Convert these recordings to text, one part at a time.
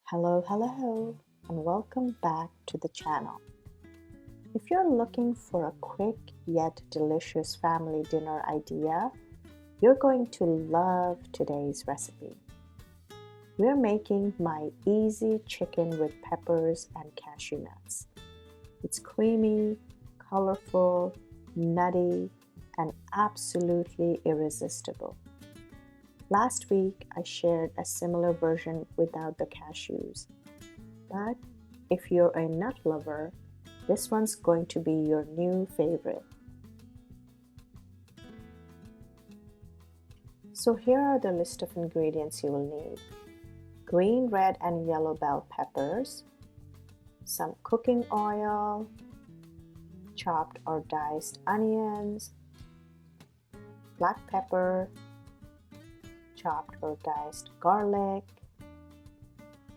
Hello, and welcome back to the channel. If you're looking for a quick yet delicious family dinner idea, you're going to love today's recipe. We're making my easy chicken with peppers and cashew nuts. It's creamy, colorful, nutty, and absolutely irresistible. Last week, I shared a similar version without the cashews. But if you're a nut lover, this one's going to be your new favorite. So here are the list of ingredients you will need. Green, red, and yellow bell peppers, some cooking oil, chopped or diced onions, black pepper, chopped or diced garlic,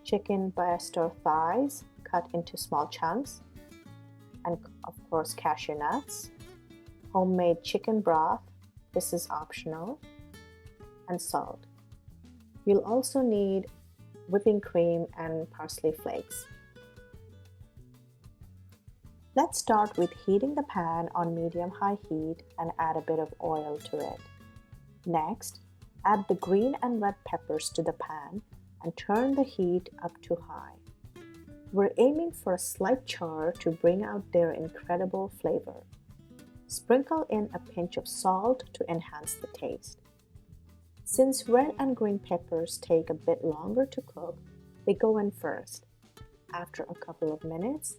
chicken breast or thighs cut into small chunks, and of course cashew nuts, homemade chicken broth, this is optional, and salt. You'll also need whipping cream and parsley flakes. Let's start with heating the pan on medium-high heat and add a bit of oil to it. Next, add the green and red peppers to the pan and turn the heat up to high. We're aiming for a slight char to bring out their incredible flavor. Sprinkle in a pinch of salt to enhance the taste. Since red and green peppers take a bit longer to cook, they go in first. After a couple of minutes,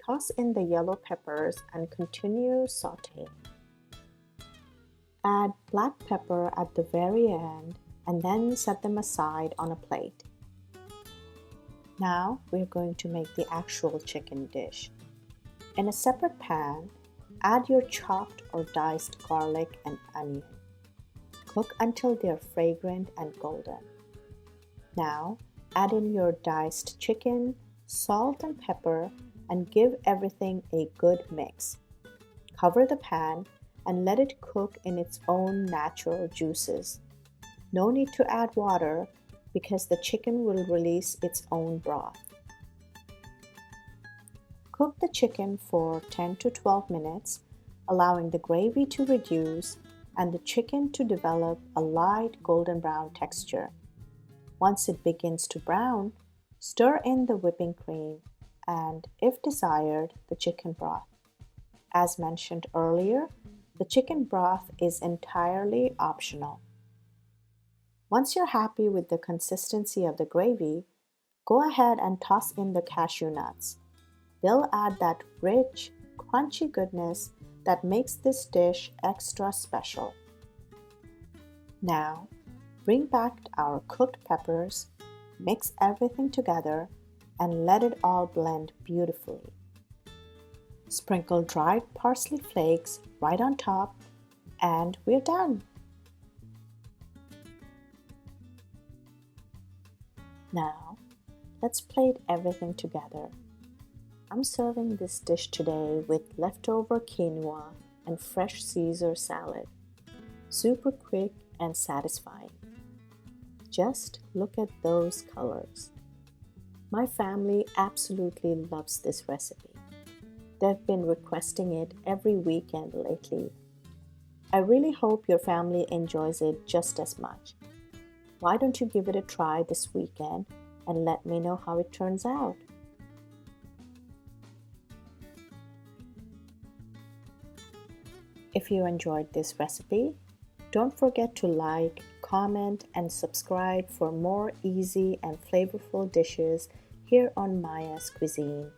toss in the yellow peppers and continue sautéing. Add black pepper at the very end and then set them aside on a plate. Now we're going to make the actual chicken dish. In a separate pan, add your chopped or diced garlic and onion. Cook until they're fragrant and golden. Now add in your diced chicken, salt and pepper, and give everything a good mix. Cover the pan and let it cook in its own natural juices. No need to add water because the chicken will release its own broth. Cook the chicken for 10 to 12 minutes, allowing the gravy to reduce and the chicken to develop a light golden brown texture. Once it begins to brown, stir in the whipping cream and, if desired, the chicken broth. As mentioned earlier, the chicken broth is entirely optional. Once you're happy with the consistency of the gravy, go ahead and toss in the cashew nuts. They'll add that rich, crunchy goodness that makes this dish extra special. Now, bring back our cooked peppers, mix everything together, and let it all blend beautifully. Sprinkle dried parsley flakes right on top, and we're done. Now, let's plate everything together. I'm serving this dish today with leftover quinoa and fresh Caesar salad. Super quick and satisfying. Just look at those colors. My family absolutely loves this recipe. They've been requesting it every weekend lately. I really hope your family enjoys it just as much. Why don't you give it a try this weekend and let me know how it turns out? If you enjoyed this recipe, don't forget to like, comment, and subscribe for more easy and flavorful dishes here on Maya's Cuisine.